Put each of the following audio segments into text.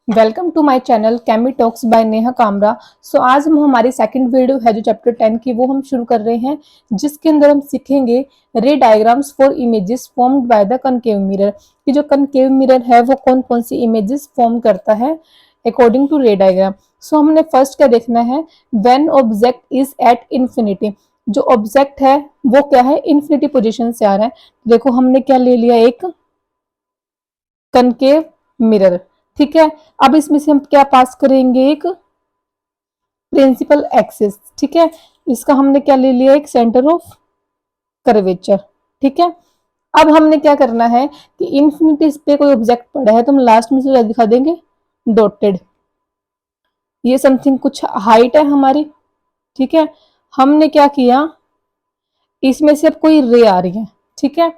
Welcome to my channel chemi talks by Neha Kamra. आज हम हमारी सेकंड वीडियो है जो चैप्टर 10 की वो हम शुरू कर रहे हैं, जिसके अंदर हम सीखेंगे रे diagrams for images formed by the concave mirror कि जो कनकेव मिरर है वो कौन कौन सी इमेजेस फॉर्म करता है अकॉर्डिंग टू रे डायग्राम। हमने फर्स्ट क्या देखना है, when object is at infinity. जो ऑब्जेक्ट है वो क्या है, इंफिनिटी पोजिशन से आ रहा है। देखो हमने क्या ले लिया, एक कनकेव मिरर, ठीक है। अब इसमें से हम क्या पास करेंगे, एक प्रिंसिपल एक्सिस, ठीक है। इसका हमने क्या ले लिया, एक सेंटर ऑफ कर्वेचर, ठीक है। अब हमने क्या करना है कि इंफिनिटी पे कोई ऑब्जेक्ट पड़ा है तो हम लास्ट में से दिखा देंगे डॉटेड। ये समथिंग कुछ हाइट है हमारी, ठीक है। हमने क्या किया, इसमें से अब कोई रे आ रही है, ठीक है।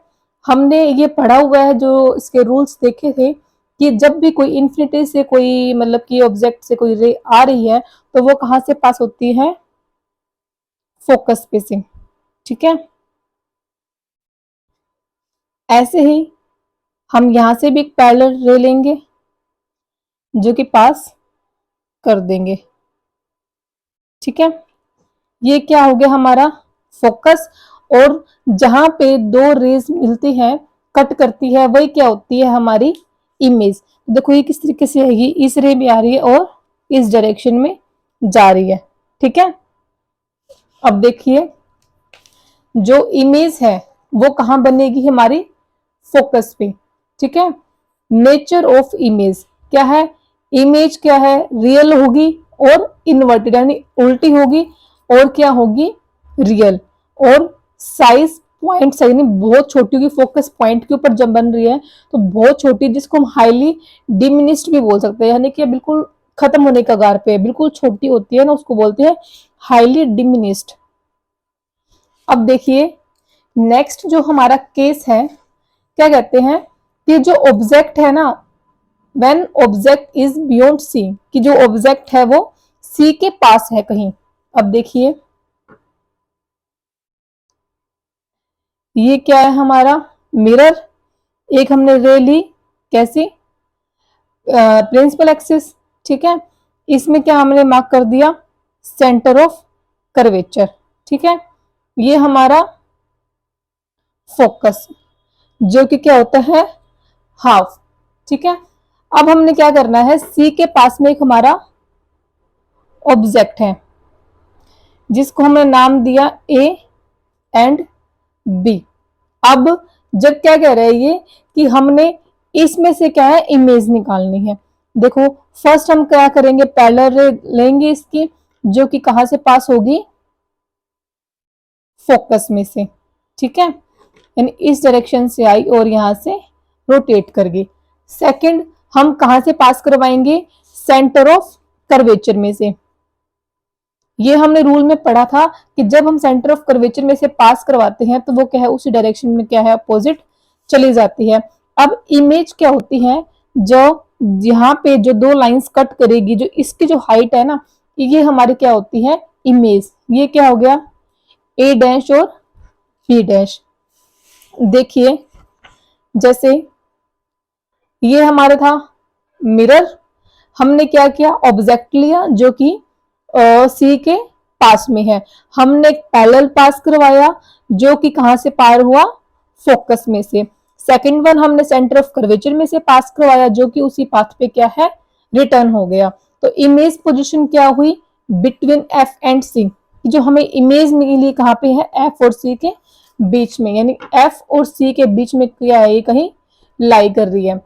हमने ये पढ़ा हुआ है, जो इसके रूल्स देखे थे कि जब भी कोई इंफिनिटी से कोई मतलब कि ऑब्जेक्ट से कोई रे आ रही है तो वो कहां से पास होती है, फोकस पे से, ठीक है। ऐसे ही हम यहां से भी एक पैरेलल रे लेंगे जो कि पास कर देंगे, ठीक है। ये क्या हो गया हमारा फोकस, और जहां पे दो रेज मिलती हैं, कट करती है, वही क्या होती है हमारी इमेज। देखो ये किस तरीके से है, इस रे में आ रही है और इस डायरेक्शन में जा रही है, ठीक है। अब देखिए जो इमेज है वो कहां बनेगी, हमारी फोकस पे, ठीक है। नेचर ऑफ इमेज क्या है, इमेज क्या है, रियल होगी और इन्वर्टेड यानी उल्टी होगी, और क्या होगी, रियल। और साइज पॉइंट साइज नहीं, बहुत छोटी होगी, फोकस पॉइंट के ऊपर जब बन रही है तो बहुत छोटी, जिसको हम हाईली डिमिनिस्ड भी बोल सकते हैं, यानी कि बिल्कुल खत्म होने का कगार पे, बिल्कुल छोटी होती है ना, उसको बोलते हैं हाईली डिमिनिस्ड। अब देखिए नेक्स्ट जो हमारा केस है, क्या कहते हैं कि जो ऑब्जेक्ट है ना, when object is beyond C, कि जो ऑब्जेक्ट है वो सी के पास है कहीं। अब देखिए ये क्या है हमारा मिरर, एक हमने रे ली कैसी, प्रिंसिपल एक्सिस, ठीक है। इसमें क्या हमने मार्क कर दिया, सेंटर ऑफ कर्वेचर, ठीक है। ये हमारा फोकस जो कि क्या होता है, हाफ, ठीक है। अब हमने क्या करना है, सी के पास में एक हमारा ऑब्जेक्ट है जिसको हमने नाम दिया ए एंड बी। अब जब क्या कह रहे हैं ये कि हमने इसमें से क्या है, इमेज निकालनी है। देखो फर्स्ट हम क्या करेंगे, पैरेलल रे लेंगे इसकी, जो कि कहां से पास होगी, फोकस में से, ठीक है। यानी इस डायरेक्शन से आई और यहां से रोटेट कर गई। सेकंड हम कहां से पास करवाएंगे, सेंटर ऑफ कर्वेचर में से। ये हमने रूल में पढ़ा था कि जब हम सेंटर ऑफ कर्वेचर में से पास करवाते हैं तो वो क्या है, उसी डायरेक्शन में क्या है, अपोजिट चली जाती है। अब इमेज क्या होती है, जो यहाँ पे जो दो लाइंस कट करेगी, जो इसकी जो हाइट है ना, ये हमारी क्या होती है, इमेज। ये क्या हो गया, ए डैश और बी डैश। देखिए जैसे ये हमारा था मिरर, हमने क्या किया, ऑब्जेक्ट लिया जो कि सी के पास में है, हमने एक पैरेलल पास करवाया जो कि कहां से पार हुआ, फोकस में से। सेकंड वन हमने सेंटर ऑफ कर्वेचर में से पास करवाया जो कि उसी पाथ पे क्या है, रिटर्न हो गया। तो इमेज पोजीशन क्या हुई, बिटवीन एफ एंड सी। जो हमें इमेज मिली कहां पे है, एफ और सी के बीच में, यानी एफ और सी के बीच में क्या है, ये कहीं लाई कर रही है।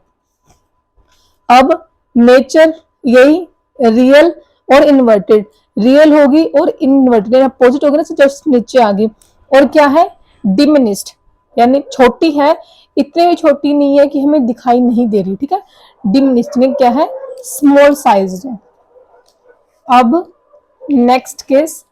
अब नेचर यही, रियल और इन्वर्टेड, रियल होगी और इन्वर्टेड अपोजिट होगी ना, जस्ट नीचे आ गई। और क्या है, डिमिनिस्ड यानी छोटी है, इतनी भी छोटी नहीं है कि हमें दिखाई नहीं दे रही, ठीक है। डिमिनिस्ड में क्या है, स्मॉल साइज है। अब नेक्स्ट केस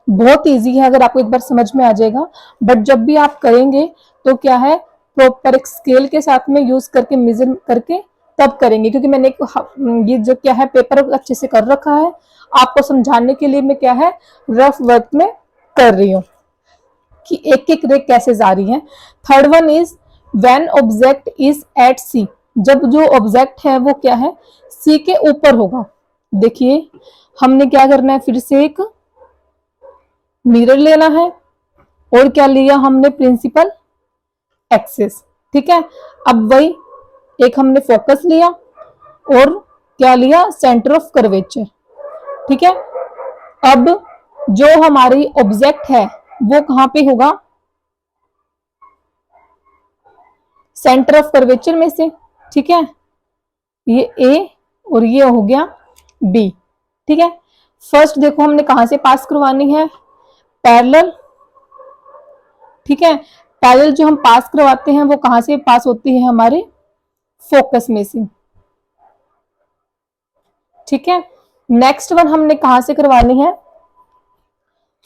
बहुत इजी है, अगर आपको एक बार समझ में आ जाएगा, बट जब भी आप करेंगे तो क्या है, प्रॉपर एक स्केल के साथ में यूज करके मेजर करके तब करेंगे, क्योंकि मैंने ये जो क्या है पेपर अच्छे से कर रखा है, आपको समझाने के लिए मैं क्या है रफ वर्क में कर रही हूँ कि एक एक रे कैसे जा रही है। Third one is when object is at C, जब जो ऑब्जेक्ट है वो क्या है, सी के ऊपर होगा। देखिए हमने क्या करना है, फिर से एक मिरर लेना है और क्या लिया हमने, प्रिंसिपल एक्सिस। ठीक है, अब वही एक हमने फोकस लिया और क्या लिया, सेंटर ऑफ कर्वेचर। ठीक है, अब जो हमारी ऑब्जेक्ट है वो कहां पे होगा, सेंटर ऑफ कर्वेचर में से। ठीक है, ये ए और ये हो गया बी। ठीक है, फर्स्ट देखो हमने कहां से पास करवानी है, पैरेलल। ठीक है, पैरेलल जो हम पास करवाते हैं वो कहां से पास होती है, हमारे फोकस में से। ठीक है, नेक्स्ट वन हमने कहां से करवानी है,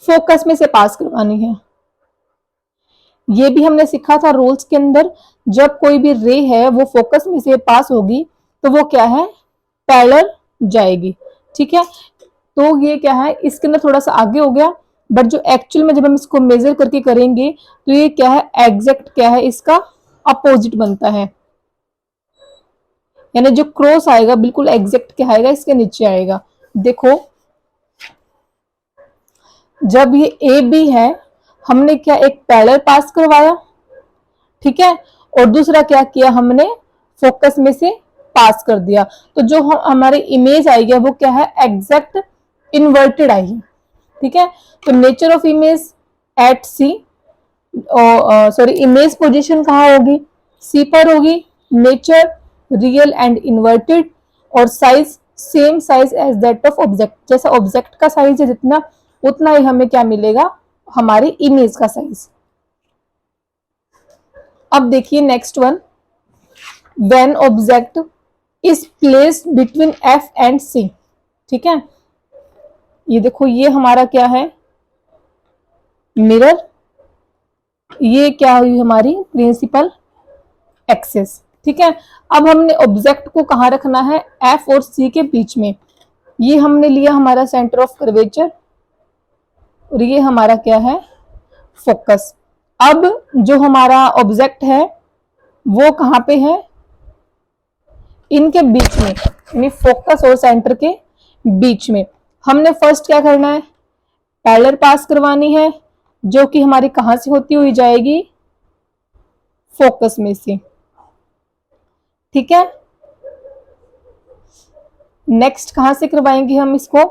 फोकस में से पास करवानी है। ये भी हमने सीखा था रूल्स के अंदर, जब कोई भी रे है वो फोकस में से पास होगी तो वो क्या है, पैरेलल जाएगी। ठीक है, तो ये क्या है, इसके अंदर थोड़ा सा आगे हो गया, बट जो एक्चुअल में जब हम इसको मेजर करके करेंगे तो ये क्या है, एग्जैक्ट क्या है, इसका अपोजिट बनता है। यानी जो क्रॉस आएगा बिल्कुल एग्जैक्ट क्या आएगा, इसके नीचे आएगा। देखो जब ये ए बी है, हमने क्या एक पैरेलल पास करवाया। ठीक है, और दूसरा क्या किया हमने, फोकस में से पास कर दिया। तो जो हमारी इमेज आई है वो क्या है, एग्जैक्ट इन्वर्टेड आई है। ठीक है, तो nature of image at C, sorry image position कहाँ होगी, सी पर होगी। नेचर रियल एंड इन्वर्टेड, और size same size as that of object, जैसा ऑब्जेक्ट का साइज है जितना, उतना ही हमें क्या मिलेगा, हमारी इमेज का साइज। अब देखिए next one, when object is placed between F and C. ठीक है, ये देखो ये हमारा क्या है, मिरर, ये क्या हुई हमारी प्रिंसिपल एक्सिस। ठीक है, अब हमने ऑब्जेक्ट को कहाँ रखना है, एफ और सी के बीच में। ये हमने लिया हमारा सेंटर ऑफ कर्वेचर और ये हमारा क्या है, फोकस। अब जो हमारा ऑब्जेक्ट है वो कहाँ पे है, इनके बीच में, यानी फोकस और सेंटर के बीच में। हमने फर्स्ट क्या करना है, पैरेलल पास करवानी है, जो कि हमारी कहां से होती हुई जाएगी, फोकस में से। ठीक है, नेक्स्ट कहां से करवाएंगे हम इसको,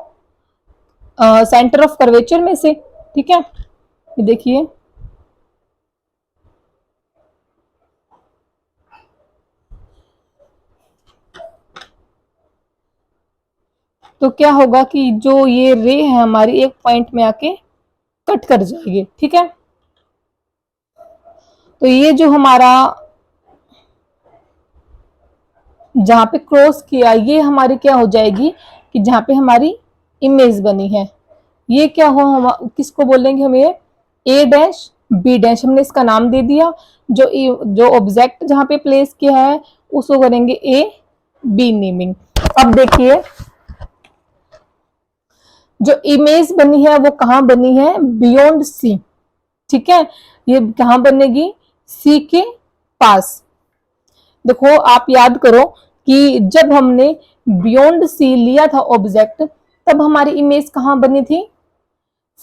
सेंटर ऑफ कर्वेचर में से। ठीक है, ये देखिए तो क्या होगा कि जो ये रे है हमारी एक पॉइंट में आके कट कर जाएगी। ठीक है, तो ये जो हमारा जहां पे क्रॉस किया, ये हमारी क्या हो जाएगी कि जहां पे हमारी इमेज बनी है, ये क्या हो, हम किसको बोलेंगे हम, ये ए डैश बी डैश, हमने इसका नाम दे दिया। जो ऑब्जेक्ट जहां पे प्लेस किया है उसको करेंगे ए बी नेमिंग। अब देखिए जो इमेज बनी है वो कहां बनी है, बियॉन्ड सी। ठीक है, ये कहां बनेगी, सी के पास। देखो आप याद करो कि जब हमने बियॉन्ड सी लिया था ऑब्जेक्ट, तब हमारी इमेज कहां बनी थी,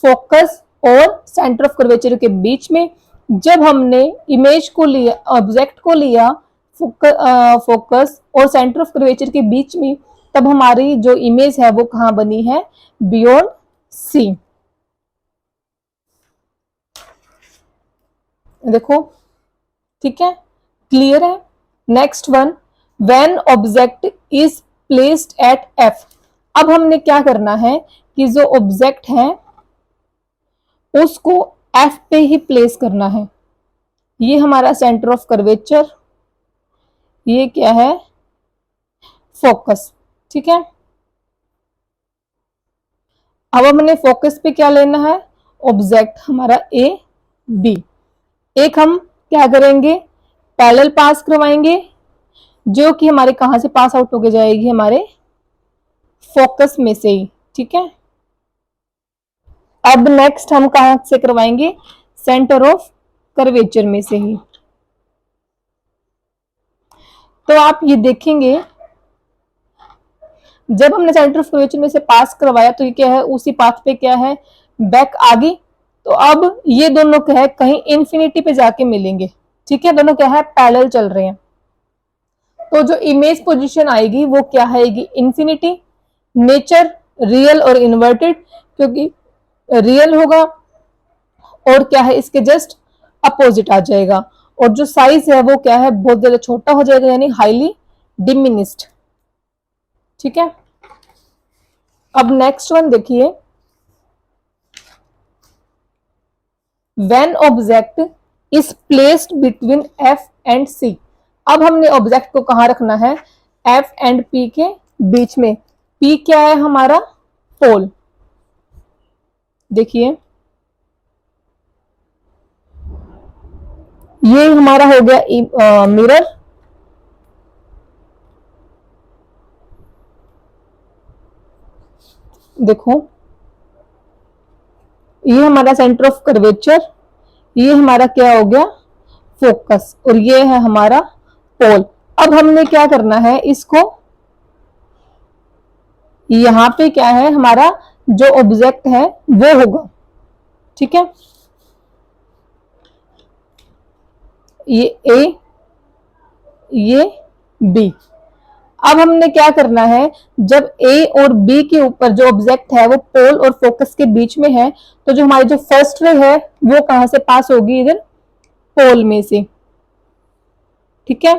फोकस और सेंटर ऑफ कर्वेचर के बीच में। जब हमने इमेज को लिया, ऑब्जेक्ट को लिया फोकस और सेंटर ऑफ कर्वेचर के बीच में, तब हमारी जो इमेज है वो कहां बनी है, बियॉन्ड सी। देखो ठीक है, क्लियर है। Next one, when object is placed at F. अब हमने क्या करना है कि जो ऑब्जेक्ट है उसको एफ पे ही प्लेस करना है। ये हमारा सेंटर ऑफ कर्वेचर, ये क्या है, फोकस। ठीक है, अब हमने फोकस पे क्या लेना है, ऑब्जेक्ट हमारा ए बी। एक हम क्या करेंगे, पैरेलल पास करवाएंगे, जो कि हमारे कहां से पास आउट होके जाएगी, हमारे फोकस में से ही। ठीक है, अब नेक्स्ट हम कहां से करवाएंगे, सेंटर ऑफ कर्वेचर में से ही। तो आप ये देखेंगे जब हमने सेंटर ऑफ कर्वेचर में से पास करवाया तो ये क्या है, उसी पाथ पे क्या है, बैक आ गई। तो अब ये दोनों क्या है, कहीं इन्फिनिटी पे जाके मिलेंगे। ठीक है, दोनों क्या है, पैरेलल चल रहे हैं। तो जो इमेज पोजीशन आएगी वो क्या आएगी, इन्फिनिटी। नेचर रियल और इन्वर्टेड, क्योंकि रियल होगा और क्या है, इसके जस्ट अपोजिट आ जाएगा। और जो साइज है वो क्या है, बहुत ज्यादा छोटा हो जाएगा, यानी हाईली डिमिनिस्ड। ठीक है, अब नेक्स्ट वन देखिए, when object is placed between F and C. अब हमने ऑब्जेक्ट को कहां रखना है, एफ एंड पी के बीच में। पी क्या है हमारा, पोल। देखिए ये हमारा हो गया मिरर। देखो ये हमारा सेंटर ऑफ कर्वेचर, ये हमारा क्या हो गया, फोकस, और ये है हमारा पोल। अब हमने क्या करना है, इसको यहां पे क्या है, हमारा जो ऑब्जेक्ट है वो होगा। ठीक है, ये ए, ये बी। अब हमने क्या करना है, जब ए और बी के ऊपर जो ऑब्जेक्ट है वो पोल और फोकस के बीच में है, तो जो हमारी जो फर्स्ट रे है वो कहां से पास होगी, इधर पोल में से। ठीक है,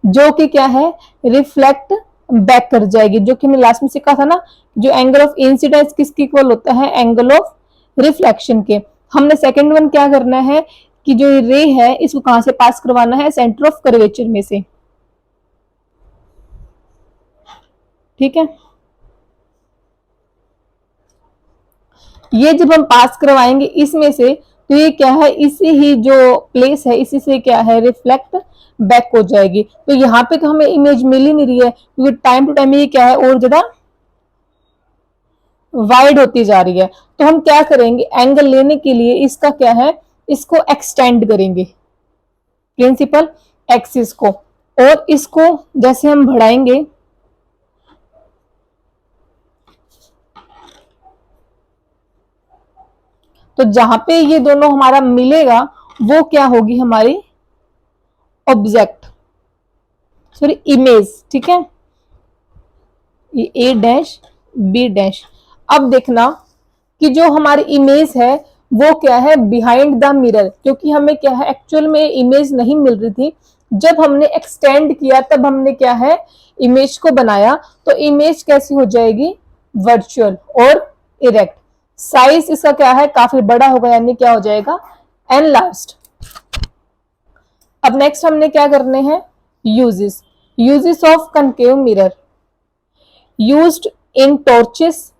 जो कि क्या है, रिफ्लेक्ट बैक कर जाएगी, जो कि हमने लास्ट में सीखा था ना, जो एंगल ऑफ इंसिडेंस किसके इक्वल होता है, एंगल ऑफ रिफ्लेक्शन के। हमने सेकंड वन क्या करना है कि जो रे है इसको कहां से पास करवाना है, सेंटर ऑफ कर्वेचर में से। ठीक है, ये जब हम पास करवाएंगे इसमें से, तो ये क्या है, इसी ही जो प्लेस है इसी से क्या है, रिफ्लेक्ट बैक हो जाएगी। तो यहाँ पे तो हमें इमेज मिल ही नहीं रही है, क्योंकि टाइम टू टाइम ये क्या है, और ज्यादा वाइड होती जा रही है। तो हम क्या करेंगे, एंगल लेने के लिए इसका क्या है, इसको एक्सटेंड करेंगे, प्रिंसिपल एक्सिस को, और इसको जैसे हम बढ़ाएंगे तो जहां पे ये दोनों हमारा मिलेगा वो क्या होगी, हमारी ऑब्जेक्ट, सॉरी इमेज। ठीक है, ये ए डैश बी डैश। अब देखना कि जो हमारी इमेज है वो क्या है, बिहाइंड द मिरर, क्योंकि हमें क्या है, एक्चुअल में इमेज नहीं मिल रही थी। जब हमने एक्सटेंड किया तब हमने क्या है, इमेज को बनाया। तो इमेज कैसी हो जाएगी, वर्चुअल और इरेक्ट। साइज इसका क्या है, काफी बड़ा होगा, यानी क्या हो जाएगा, एनलार्ज्ड। अब नेक्स्ट हमने क्या करने हैं, uses. Uses of concave mirror, used in torches,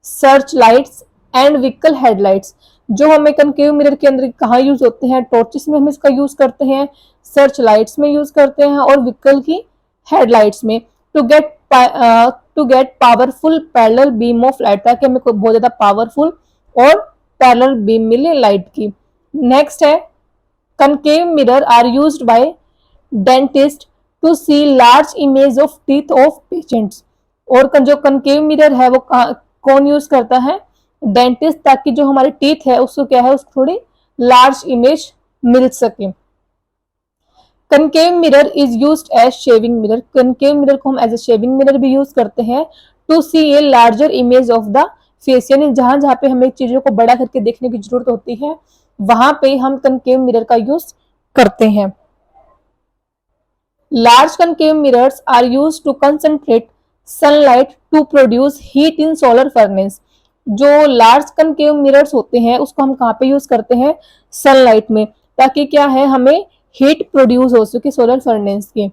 search lights and vehicle headlights. जो हमें कनकेव मिरर के अंदर कहाँ यूज होते हैं, टॉर्चेस में हम इसका यूज करते हैं, सर्च लाइट्स में यूज करते हैं, और व्हीकल की हेडलाइट्स में। To get powerful parallel beam of light, ताकि हमें बहुत ज्यादा पावरफुल और पैरेलल बीम मिले लाइट की। नेक्स्ट है, concave mirror are used by dentist to see large image of teeth of patients. और जो कनकेव मिरर है वो कौन यूज करता है, डेंटिस्ट, ताकि जो हमारे टीथ है उसको क्या है, उसको थोड़ी लार्ज इमेज मिल सके। Concave mirror is used as shaving mirror, concave mirror को हम एज ए शेविंग मिरर भी यूज करते हैं। To see a larger image of the face, यानी जहां जहां पे हमें चीजों को बड़ा करके देखने की जरूरत होती है वहां पे हम कनकेव मिरर का यूज करते हैं। Large concave mirrors are use to concentrate sunlight to produce heat in solar furnace. जो लार्ज कनकेव मिरर्स होते हैं उसको हम कहाँ पे यूज करते हैं, सनलाइट में, ताकि क्या है, हमें हीट प्रोड्यूस हो सके सोलर फर्नेस की।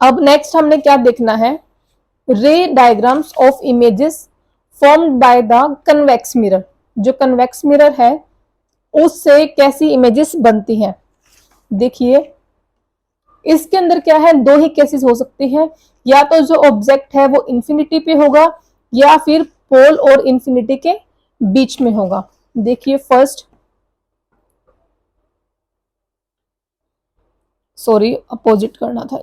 अब नेक्स्ट हमने क्या देखना है, रे diagrams of images formed by the convex mirror. जो कन्वेक्स मिरर है उससे कैसी इमेजेस बनती हैं। देखिए इसके अंदर क्या है, दो ही केसेस हो सकती है, या तो जो ऑब्जेक्ट है वो इंफिनिटी पे होगा या फिर पोल और इंफिनिटी के बीच में होगा। देखिए फर्स्ट, सॉरी अपोजिट करना था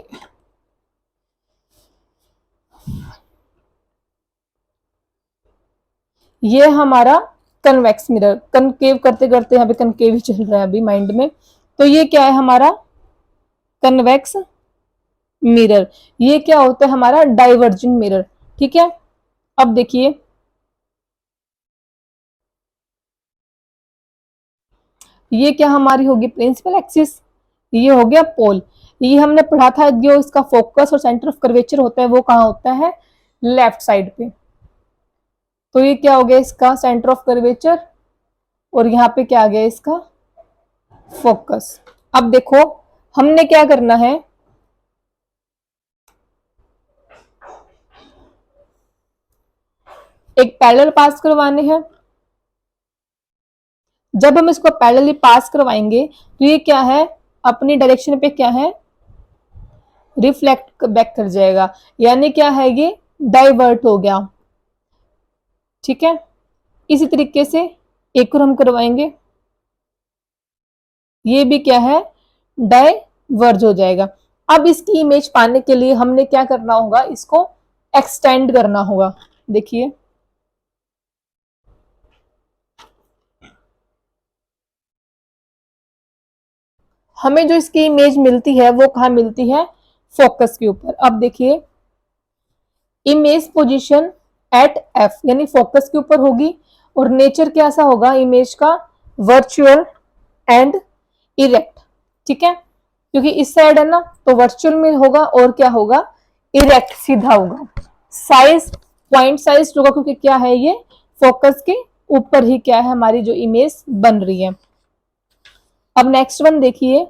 ये हमारा कन्वेक्स मिरर। कनकेव करते करते यहाँ पे कनकेव ही चल रहा है अभी माइंड में। तो ये क्या है हमारा कन्वेक्स मिरर। ये क्या होता है हमारा डाइवर्जिंग मिरर। ठीक है, अब देखिए ये क्या हमारी होगी प्रिंसिपल एक्सिस, ये हो गया पोल। ये हमने पढ़ा था जो इसका फोकस और सेंटर ऑफ कर्वेचर होता है वो कहाँ होता है, लेफ्ट साइड पे। तो ये क्या हो गया इसका सेंटर ऑफ कर्वेचर और यहाँ पे क्या आ गया इसका फोकस। अब देखो हमने क्या करना है, एक पैरेलल पास करवाने हैं। जब हम इसको पैरेलली पास करवाएंगे तो ये क्या है अपनी डायरेक्शन पे क्या है रिफ्लेक्ट बैक कर जाएगा, यानी क्या है ये डाइवर्ट हो गया। ठीक है, इसी तरीके से एक और हम करवाएंगे, ये भी क्या है डाइवर्ज हो जाएगा। अब इसकी इमेज पाने के लिए हमने क्या करना होगा, इसको एक्सटेंड करना होगा। देखिए हमें जो इसकी इमेज मिलती है वो कहाँ मिलती है, फोकस के ऊपर। अब देखिए इमेज पोजीशन एट एफ यानी फोकस के ऊपर होगी और नेचर कैसा होगा इमेज का, वर्चुअल एंड इरेक्ट। ठीक है, क्योंकि इस साइड है ना तो वर्चुअल में होगा और क्या होगा इरेक्ट सीधा होगा। साइज पॉइंट साइज होगा क्योंकि क्या है ये फोकस के ऊपर ही क्या है हमारी जो इमेज बन रही है। अब नेक्स्ट वन देखिए,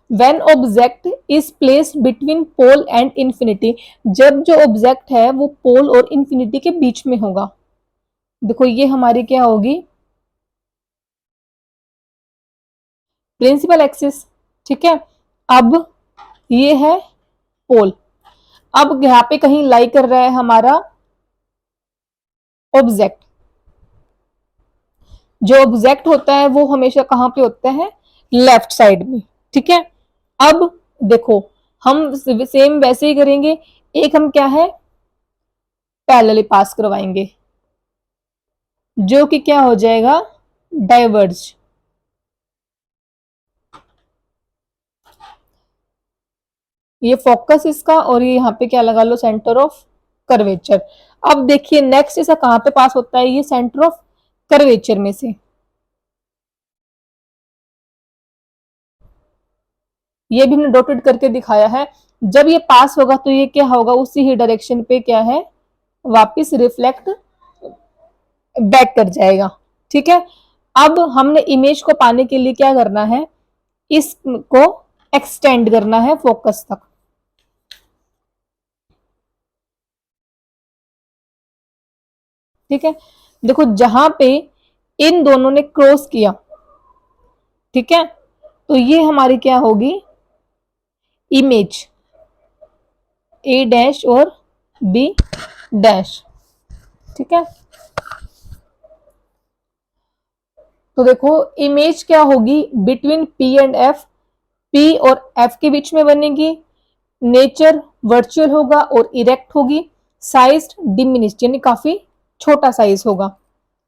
When object is placed between pole and infinity, जब जो ऑब्जेक्ट है वो पोल और इंफिनिटी के बीच में होगा। देखो ये हमारी क्या होगी प्रिंसिपल एक्सिस। ठीक है, अब ये है पोल। अब यहाँ पे कहीं लाई कर रहा है हमारा ऑब्जेक्ट। जो ऑब्जेक्ट होता है वो हमेशा कहाँ पे होता है, लेफ्ट साइड में। ठीक है, अब देखो हम सेम वैसे ही करेंगे, एक हम क्या है पैरेलली पास करवाएंगे जो कि क्या हो जाएगा डाइवर्ज। ये फोकस इसका और ये यहाँ पे क्या लगा लो सेंटर ऑफ कर्वेचर। अब देखिए नेक्स्ट इसका कहाँ पे पास होता है, ये सेंटर ऑफ कर्वेचर में से। ये भी हमने डॉटेड करके दिखाया है। जब ये पास होगा तो ये क्या होगा उसी ही डायरेक्शन पे क्या है वापस रिफ्लेक्ट बैक कर जाएगा। ठीक है, अब हमने इमेज को पाने के लिए क्या करना है, इसको एक्सटेंड करना है फोकस तक। ठीक है, देखो जहां पे इन दोनों ने क्रॉस किया, ठीक है, तो ये हमारी क्या होगी इमेज ए डैश और बी डैश। ठीक है, तो देखो इमेज क्या होगी between P and F, P और एफ के बीच में बनेगी। नेचर वर्चुअल होगा और इरेक्ट होगी। साइज डिमिनिश्ड यानी काफी छोटा साइज होगा।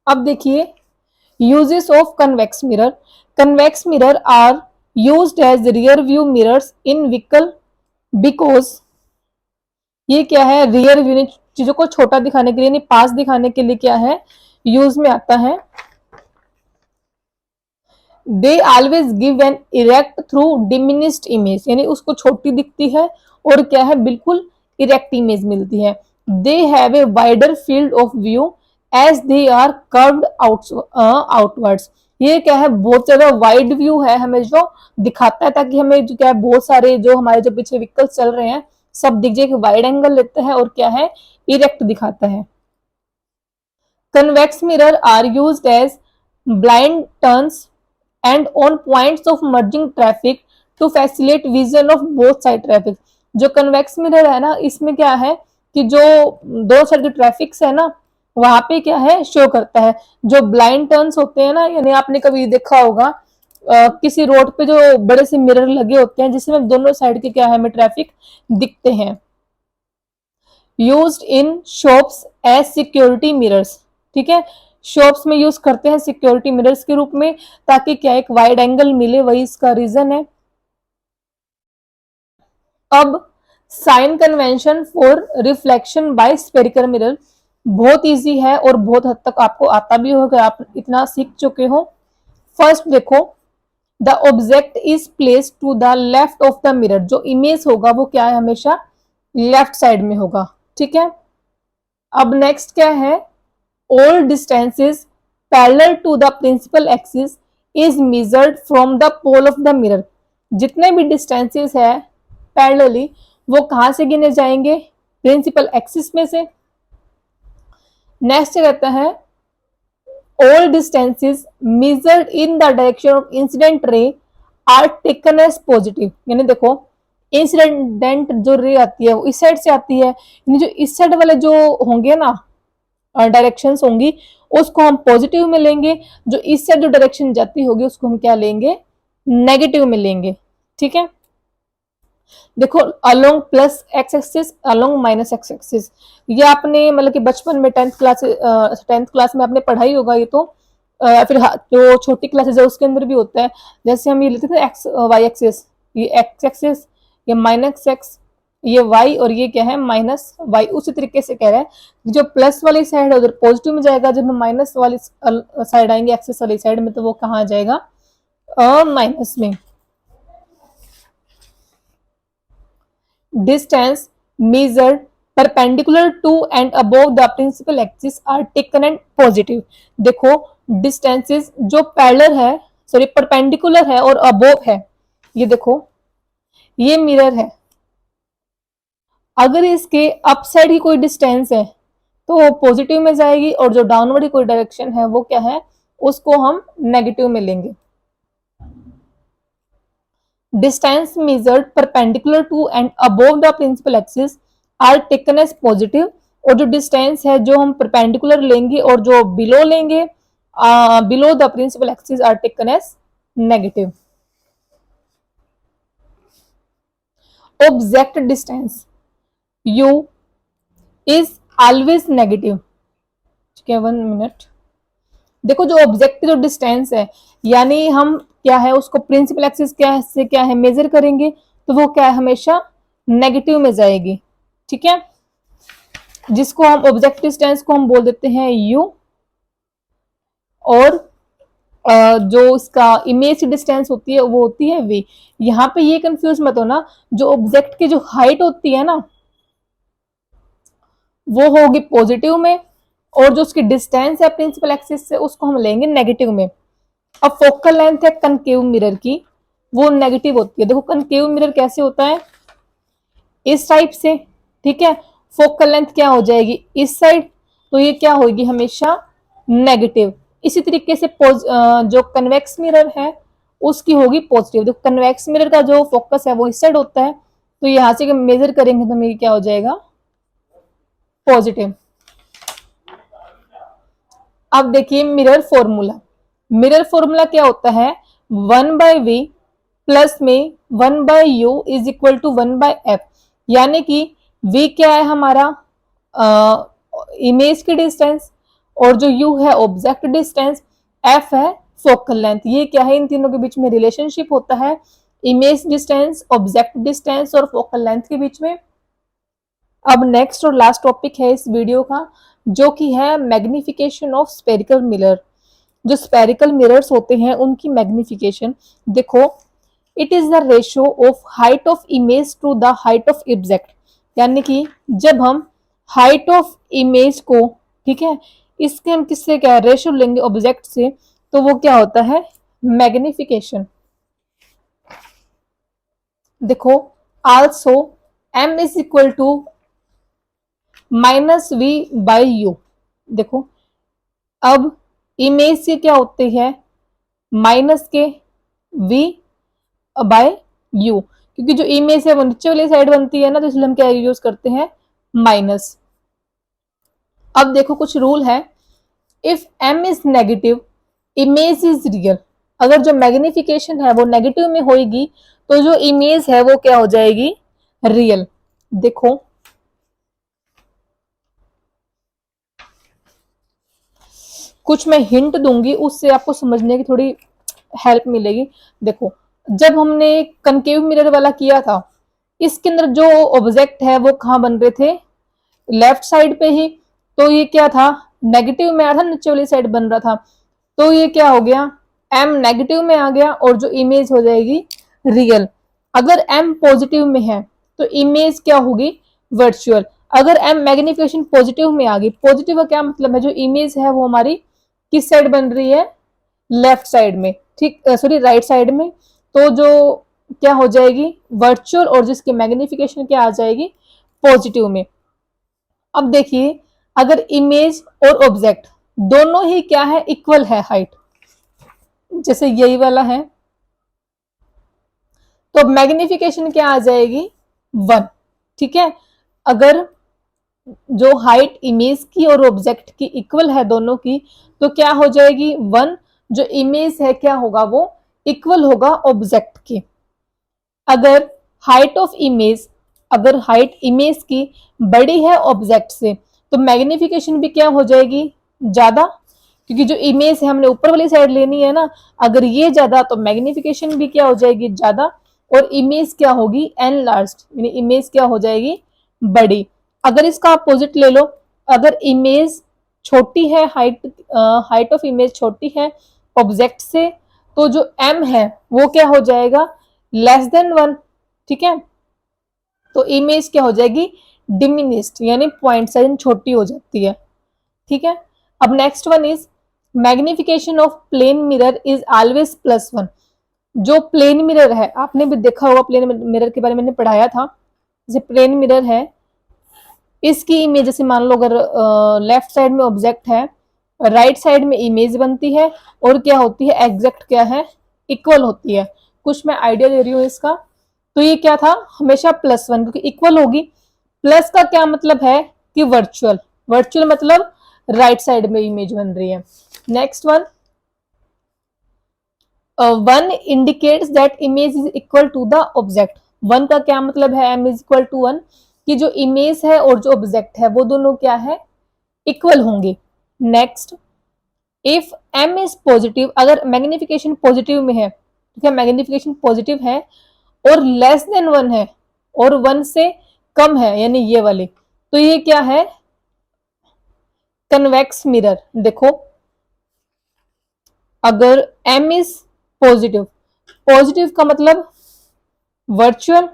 अब देखिए uses of convex mirror. Convex mirror are used as rear view mirrors in vehicle because ये क्या है रियर व्यू चीजों को छोटा दिखाने के लिए यानी पास दिखाने के लिए क्या है यूज में आता है। They always give an erect through diminished image यानी उसको छोटी दिखती है और क्या है बिल्कुल इरेक्ट इमेज मिलती है। They have a wider field of view as they are curved outwards. ये क्या है बहुत ज्यादा वाइड व्यू है हमें जो दिखाता है ताकि हमें जो क्या है बहुत सारे जो हमारे जो पीछे व्हीकल्स चल रहे हैं सब दिख जाए। वाइड एंगल लेता है और क्या है इरेक्ट दिखाता है। Convex mirror are used as blind turns and on points of merging traffic to facilitate vision of both side traffic। जो कन्वेक्स मिरर है ना इसमें क्या है कि जो दो साइड की ट्रैफिक्स है ना वहां पे क्या है शो करता है। जो ब्लाइंड टर्न्स होते हैं ना, यानी आपने कभी देखा होगा किसी रोड पे जो बड़े से मिरर लगे होते हैं जिसमें दोनों साइड के क्या है हमें ट्रैफिक दिखते हैं। Used in shops as security mirrors, ठीक है, शॉप्स में यूज करते हैं सिक्योरिटी मिरर्स के रूप में, ताकि क्या एक वाइड एंगल मिले, वही इसका रीजन है। अब sign convention for reflection by spherical mirror बहुत इजी है और बहुत हद तक आपको आता भी होगा, आप इतना सीख चुके हो। फर्स्ट देखो, the object is placed to the left of the mirror, जो इमेज होगा वो क्या है हमेशा लेफ्ट साइड में होगा, ठीक है। अब नेक्स्ट क्या है, all distances parallel to the principal axis is measured from the pole of the mirror, जितने भी डिस्टेंसेस है पैरेलली वो कहां से गिने जाएंगे, प्रिंसिपल एक्सिस में से। नेक्स्ट कहता है all distances measured in the direction of incident ray are taken as positive, यानी देखो इंसिडेंट जो रे आती है वो इस साइड से आती है, यानी जो इस साइड वाले जो होंगे ना डायरेक्शंस होंगी उसको हम पॉजिटिव में लेंगे, जो इस साइड जो डायरेक्शन जाती होगी उसको हम क्या लेंगे, नेगेटिव में लेंगे, ठीक है। देखो along plus x axis, along minus x axis, ये आपने मतलब कि बचपन में 10th क्लास में आपने पढ़ाई होगा ये तो, फिर जो छोटी क्लासेस है उसके अंदर भी होता है। जैसे हम ये लेते थे एक्स वाई एक्सिस, ये एक्स एक्सिस, ये माइनस एक्स, ये वाई, और ये क्या है माइनस वाई। उसी तरीके से कह रहा है जो प्लस वाली साइड है उधर पॉजिटिव में जाएगा, जब हम माइनस वाली साइड आएंगे एक्सिस वाली साइड में तो वो कहाँ जाएगा, माइनस में। Distance measured perpendicular to and above the principal axis are taken and positive। देखो डिस्टेंसेस जो पैरेलल है, सॉरी परपेंडिकुलर है और अबोव है, ये देखो ये मिरर है, अगर इसके अप साइड की कोई डिस्टेंस है तो वो पॉजिटिव में जाएगी, और जो डाउनवर्ड की कोई डायरेक्शन है वो क्या है उसको हम नेगेटिव में लेंगे। Distance measured perpendicular to and above the principal axis are taken as positive, और जो डिस्टेंस है जो हम परपेंडिकुलर लेंगे और जो बिलो लेंगे below the principal axis are taken as negative. Object distance u is always negative, ठीक है, 1 मिनट। देखो जो ऑब्जेक्ट की जो डिस्टेंस है, यानी हम क्या है उसको प्रिंसिपल एक्सिस क्या से क्या है मेजर करेंगे तो वो क्या है हमेशा नेगेटिव में जाएगी, ठीक है, जिसको हम ऑब्जेक्ट डिस्टेंस को हम बोल देते हैं u, और जो इसका इमेज डिस्टेंस होती है वो होती है v। यहाँ पे ये कंफ्यूज मत होना, जो ऑब्जेक्ट की जो हाइट होती है ना वो होगी पॉजिटिव में, और जो उसकी डिस्टेंस है प्रिंसिपल एक्सिस से उसको हम लेंगे नेगेटिव में। अब फोकल लेंथ है कनकेव मिरर की, वो नेगेटिव होती है। देखो कनकेव मिरर कैसे होता है, इस टाइप से, ठीक है, फोकल लेंथ क्या हो जाएगी इस साइड, तो ये क्या होगी हमेशा नेगेटिव। इसी तरीके से जो कन्वेक्स मिरर है उसकी होगी पॉजिटिव। देखो कन्वेक्स मिरर का जो फोकस है वो इस साइड होता है, तो यहां से मेजर करेंगे तो मेरी क्या हो जाएगा पॉजिटिव। अब देखिए मिरर फॉर्मूला, मिरर फॉर्मूला क्या होता है, 1/v प्लस में 1/u is equal to 1/f, यानी कि v क्या है हमारा इमेज की डिस्टेंस, और जो u है ऑब्जेक्ट डिस्टेंस, f है फोकल लेंथ। ये क्या है इन तीनों के बीच में रिलेशनशिप होता है, इमेज डिस्टेंस, ऑब्जेक्ट डिस्टेंस और फोकल लेंथ के बीच में। अब नेक्स्ट और लास्ट टॉपिक है इस वीडियो का, जो कि है मैग्निफिकेशन ऑफ स्फेरिकल मिरर। जो स्फेरिकल मिरर्स होते हैं उनकी मैग्निफिकेशन देखो, it is the ratio of height of image to the height of object, यानी कि जब हम हाइट ऑफ इमेज को, ठीक है, इसके हम किससे क्या रेशियो लेंगे ऑब्जेक्ट से, तो वो क्या होता है मैग्निफिकेशन। देखो also m is equal to -v/u। देखो अब इमेज से क्या होती है माइनस के v/u, क्योंकि जो इमेज है वो नीचे वाली साइड बनती है ना, तो इसलिए हम क्या यूज करते हैं माइनस। अब देखो कुछ रूल है। If m is negative image is real. अगर जो मैग्निफिकेशन है वो नेगेटिव में होगी तो जो इमेज है वो क्या हो जाएगी, रियल। देखो कुछ मैं हिंट दूंगी, उससे आपको समझने की थोड़ी हेल्प मिलेगी। देखो जब हमने कनकेव मिरर वाला किया था, इसके अंदर जो ऑब्जेक्ट है वो कहाँ बन रहे थे, लेफ्ट साइड पे ही। तो ये क्या था, नेगेटिव में आया था, नीचे वाली साइड बन रहा था। तो ये क्या हो गया, m नेगेटिव में आ गया और जो इमेज हो जाएगी रियल। अगर m पॉजिटिव में है तो इमेज क्या होगी, वर्चुअल। अगर m मैग्निफिकेशन पॉजिटिव में आ गई, पॉजिटिव का क्या मतलब है, जो इमेज है वो हमारी किस साइड बन रही है, लेफ्ट साइड में, ठीक, सॉरी राइट साइड में। तो जो क्या हो जाएगी, वर्चुअल, और जिसकी मैग्निफिकेशन क्या आ जाएगी, पॉजिटिव में। अब देखिए अगर इमेज और ऑब्जेक्ट दोनों ही क्या है, इक्वल है हाइट, जैसे यही वाला है, तो मैग्निफिकेशन क्या आ जाएगी, 1। ठीक है, अगर जो हाइट इमेज की और ऑब्जेक्ट की इक्वल है दोनों की, तो क्या हो जाएगी, 1। जो इमेज है क्या होगा, वो इक्वल होगा ऑब्जेक्ट के। अगर हाइट ऑफ इमेज, अगर हाइट इमेज की बड़ी है ऑब्जेक्ट से, तो मैग्निफिकेशन भी क्या हो जाएगी, ज्यादा, क्योंकि जो इमेज है हमने ऊपर वाली साइड लेनी है ना। अगर ये ज्यादा तो मैग्निफिकेशन भी क्या हो जाएगी, ज्यादा, और इमेज क्या होगी, एनलार्ज्ड, यानी इमेज क्या हो जाएगी, बड़ी। अगर इसका अपोजिट ले लो, अगर इमेज छोटी है, हाइट ऑफ इमेज छोटी है ऑब्जेक्ट से, तो जो m है वो क्या हो जाएगा, लेस देन 1। ठीक है, तो इमेज क्या हो जाएगी, डिमिनिस्ड, यानी पॉइंट साइज छोटी हो जाती है। ठीक है, अब next one is magnification of plane mirror is always +1। जो प्लेन मिरर है, आपने भी देखा होगा, प्लेन मिरर के बारे में मैंने पढ़ाया था। जैसे प्लेन मिरर है, इसकी इमेज, जैसे मान लो अगर लेफ्ट साइड में ऑब्जेक्ट है, राइट साइड में इमेज बनती है, और क्या होती है, एग्जैक्ट क्या है, इक्वल होती है। कुछ मैं आइडिया दे रही हूँ इसका। तो ये क्या था, हमेशा +1, क्योंकि इक्वल होगी। प्लस का क्या मतलब है कि वर्चुअल, वर्चुअल मतलब राइट साइड में इमेज बन रही है। Next one, 1 indicates that image is equal to the object. 1 का क्या मतलब है, m इज इक्वल टू 1, कि जो इमेज है और जो ऑब्जेक्ट है वो दोनों क्या है, इक्वल होंगे। Next, if m is positive, अगर मैग्निफिकेशन पॉजिटिव में है, ठीक है, मैग्निफिकेशन पॉजिटिव है और लेस देन 1 है, और 1 से कम है, यानी ये वाली, तो ये क्या है, कन्वेक्स मिरर। देखो अगर m इज पॉजिटिव, पॉजिटिव का मतलब वर्चुअल,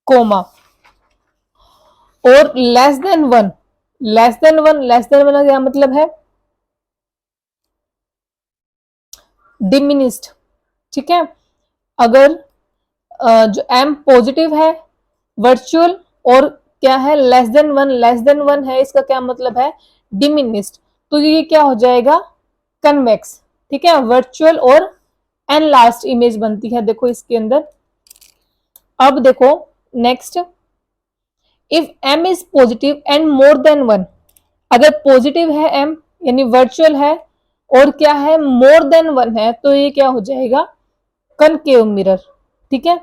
कोमा, और less than 1, less than 1, less than 1 का क्या मतलब है, डिमिनिस्ड। ठीक है, अगर जो m पॉजिटिव है, वर्चुअल, और क्या है, लेस देन 1, लेस देन 1 है, इसका क्या मतलब है, डिमिनिस्ड। तो ये क्या हो जाएगा, कन्वेक्स। ठीक है, वर्चुअल और एनलार्ज्ड इमेज बनती है, देखो इसके अंदर। अब देखो next, if m is positive and more than 1, अगर पॉजिटिव है m, यानी वर्चुअल है, और क्या है, मोर देन 1 है, तो ये क्या हो जाएगा, कनकेव मिरर। ठीक है,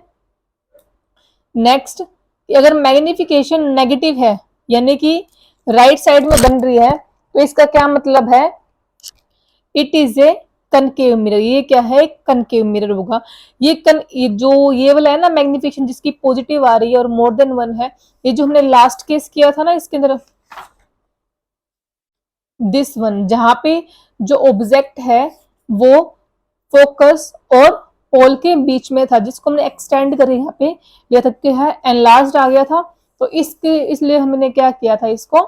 नेक्स्ट, अगर मैग्निफिकेशन नेगेटिव है, यानी कि राइट साइड में बन रही है, तो इसका क्या मतलब है, it is a concave mirror. ये क्या है, कनकेव मिरर होगा। ये जो ये वाला है ना मैग्निफिकेशन, जिसकी पॉजिटिव आ रही है और मोर देन 1 है, ये जो हमने लास्ट केस किया था ना इसके अंदर, दिस वन, जहां पे जो ऑब्जेक्ट है वो फोकस और पोल के बीच में था, जिसको हमने एक्सटेंड कर यहाँ पे लिया था, क्या है, एनलार्ज्ड आ गया था। तो इसके इसलिए हमने क्या किया था, इसको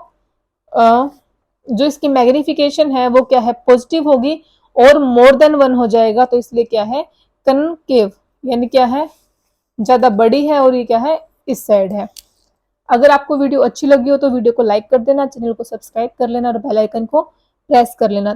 जो इसकी मैग्निफिकेशन है वो क्या है, पॉजिटिव होगी और मोर देन 1 हो जाएगा, तो इसलिए क्या है, कनकेव, यानी क्या है, ज्यादा बड़ी है, और ये क्या है, इस साइड है। अगर आपको वीडियो अच्छी लगी हो तो वीडियो को लाइक कर देना, चैनल को सब्सक्राइब कर लेना, और बेल आइकन को प्रेस कर लेना।